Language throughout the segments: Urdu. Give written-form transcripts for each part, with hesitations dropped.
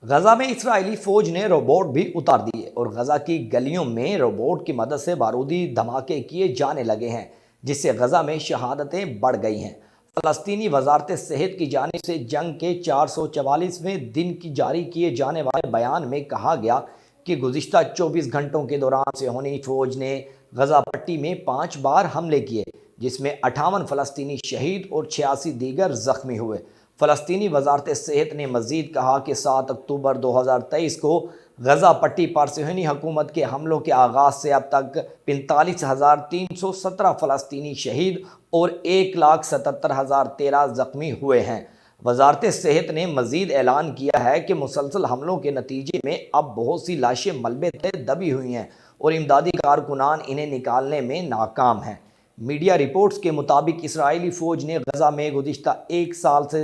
غزہ میں اسرائیلی فوج نے روبوٹ بھی اتار دیے اور غزہ کی گلیوں میں روبوٹ کی مدد سے بارودی دھماکے کیے جانے لگے ہیں، جس سے غزہ میں شہادتیں بڑھ گئی ہیں۔ فلسطینی وزارت صحت کی جانب سے جنگ کے 444ویں دن کی جاری کیے جانے والے بیان میں کہا گیا کہ گزشتہ 24 گھنٹوں کے دوران صہیونی فوج نے غزہ پٹی میں 5 بار حملے کیے، جس میں 58 فلسطینی شہید اور 86 دیگر زخمی ہوئے۔ فلسطینی وزارت صحت نے مزید کہا کہ 7 اکتوبر 2023 کو غزہ پٹی پر صہیونی حکومت کے حملوں کے آغاز سے اب تک 45,317 فلسطینی شہید اور 1,77,013 زخمی ہوئے ہیں۔ وزارت صحت نے مزید اعلان کیا ہے کہ مسلسل حملوں کے نتیجے میں اب بہت سی لاشیں ملبے تلے دبی ہوئی ہیں اور امدادی کارکنان انہیں نکالنے میں ناکام ہیں۔ میڈیا رپورٹس کے مطابق اسرائیلی فوج نے غزہ میں گزشتہ ایک سال سے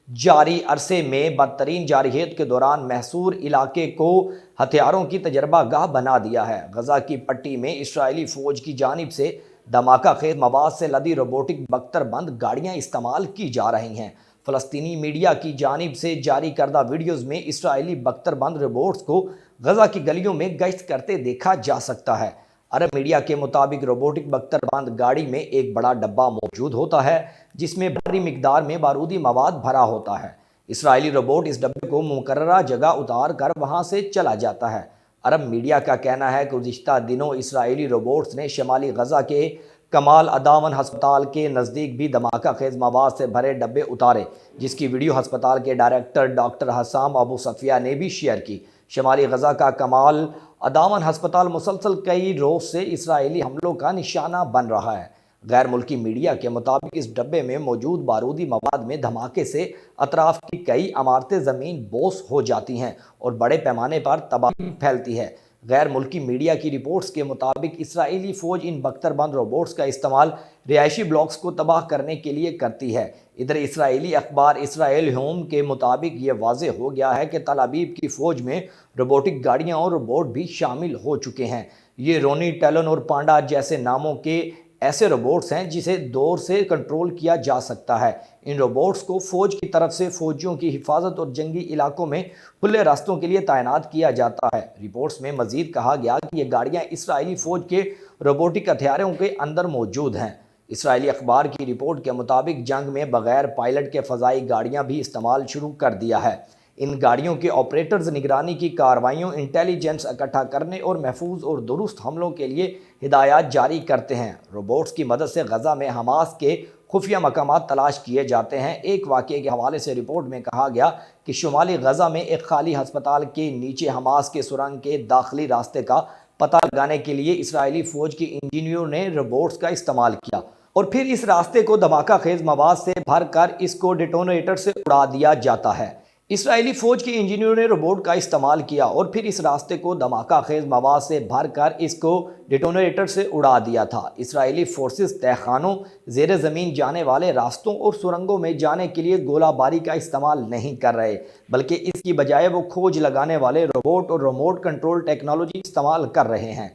جاری عرصے میں بدترین جارحیت کے دوران محصور علاقے کو ہتھیاروں کی تجربہ گاہ بنا دیا ہے۔ غزہ کی پٹی میں اسرائیلی فوج کی جانب سے دھماکہ خیز مواد سے لدی روبوٹک بختر بند گاڑیاں استعمال کی جا رہی ہیں۔ فلسطینی میڈیا کی جانب سے جاری کردہ ویڈیوز میں اسرائیلی بختر بند روبوٹس کو غزہ کی گلیوں میں گشت کرتے دیکھا جا سکتا ہے۔ عرب میڈیا کے مطابق روبوٹک بختر بند گاڑی میں ایک بڑا ڈبہ موجود ہوتا ہے جس میں بھاری مقدار میں بارودی مواد بھرا ہوتا ہے۔ اسرائیلی روبوٹ اس ڈبے کو مقررہ جگہ اتار کر وہاں سے چلا جاتا ہے۔ عرب میڈیا کا کہنا ہے کہ گزشتہ دنوں اسرائیلی روبوٹس نے شمالی غزہ کے کمال عدوان ہسپتال کے نزدیک بھی دھماکہ خیز مواد سے بھرے ڈبے اتارے، جس کی ویڈیو ہسپتال کے ڈائریکٹر ڈاکٹر حسام ابو صفیہ نے بھی شیئر کی۔ شمالی غزہ کا کمال عدوان ہسپتال مسلسل کئی روز سے اسرائیلی حملوں کا نشانہ بن رہا ہے۔ غیر ملکی میڈیا کے مطابق اس ڈبے میں موجود بارودی مواد میں دھماکے سے اطراف کی کئی عمارتیں زمین بوس ہو جاتی ہیں اور بڑے پیمانے پر تباہی پھیلتی ہے۔ غیر ملکی میڈیا کی رپورٹس کے مطابق اسرائیلی فوج ان بختر بند روبوٹس کا استعمال رہائشی بلاکس کو تباہ کرنے کے لیے کرتی ہے۔ ادھر اسرائیلی اخبار اسرائیل ہوم کے مطابق یہ واضح ہو گیا ہے کہ تل ابیب کی فوج میں روبوٹک گاڑیاں اور روبوٹ بھی شامل ہو چکے ہیں۔ یہ رونی، ٹیلن اور پانڈا جیسے ناموں کے ایسے روبوٹس ہیں جسے دور سے کنٹرول کیا جا سکتا ہے۔ ان روبوٹس کو فوج کی طرف سے فوجیوں کی حفاظت اور جنگی علاقوں میں کھلے راستوں کے لیے تعینات کیا جاتا ہے۔ رپورٹس میں مزید کہا گیا کہ یہ گاڑیاں اسرائیلی فوج کے روبوٹک ہتھیاروں کے اندر موجود ہیں۔ اسرائیلی اخبار کی رپورٹ کے مطابق جنگ میں بغیر پائلٹ کے فضائی گاڑیاں بھی استعمال شروع کر دیا ہے۔ ان گاڑیوں کے آپریٹرز نگرانی کی کارروائیوں، انٹیلیجنس اکٹھا کرنے اور محفوظ اور درست حملوں کے لیے ہدایات جاری کرتے ہیں۔ روبوٹس کی مدد سے غزہ میں حماس کے خفیہ مقامات تلاش کیے جاتے ہیں۔ ایک واقعے کے حوالے سے رپورٹ میں کہا گیا کہ شمالی غزہ میں ایک خالی ہسپتال کے نیچے حماس کے سرنگ کے داخلی راستے کا پتہ لگانے کے لیے اسرائیلی فوج کے انجینئروں نے روبوٹس کا استعمال کیا اور پھر اس راستے کو دھماکہ خیز مواد سے بھر کر اس کو ڈیٹونیٹر سے اڑا دیا جاتا ہے۔ اسرائیلی فوج کے انجینئروں نے روبوٹ کا استعمال کیا اور پھر اس راستے کو دھماکہ خیز مواد سے بھر کر اس کو ڈیٹونیٹر سے اڑا دیا تھا۔ اسرائیلی فورسز تہہ خانوں، زیر زمین جانے والے راستوں اور سرنگوں میں جانے کے لیے گولہ باری کا استعمال نہیں کر رہے، بلکہ اس کی بجائے وہ کھوج لگانے والے روبوٹ اور ریموٹ کنٹرول ٹیکنالوجی استعمال کر رہے ہیں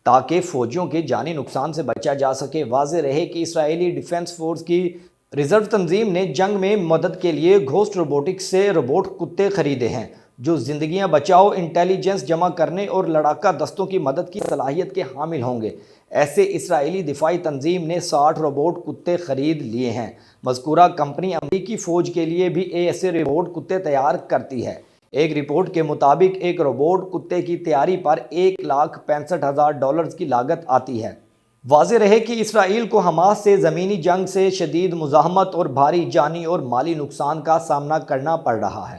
تاکہ فوجیوں کے جانی نقصان سے بچا جا سکے۔ واضح رہے کہ اسرائیلی ڈیفنس فورس کی ریزرو تنظیم نے جنگ میں مدد کے لیے گھوسٹ روبوٹکس سے روبوٹ کتے خریدے ہیں جو زندگیاں بچاؤ، انٹیلیجنس جمع کرنے اور لڑاکا دستوں کی مدد کی صلاحیت کے حامل ہوں گے۔ ایسے اسرائیلی دفاعی تنظیم نے 60 روبوٹ کتے خرید لیے ہیں۔ مذکورہ کمپنی امریکی فوج کے لیے بھی ایسے روبوٹ کتے تیار کرتی ہے۔ ایک رپورٹ کے مطابق ایک روبوٹ کتے کی تیاری پر $1,65,000 کی لاگت آتی ہے۔ واضح رہے کہ اسرائیل کو حماس سے زمینی جنگ سے شدید مزاحمت اور بھاری جانی اور مالی نقصان کا سامنا کرنا پڑ رہا ہے۔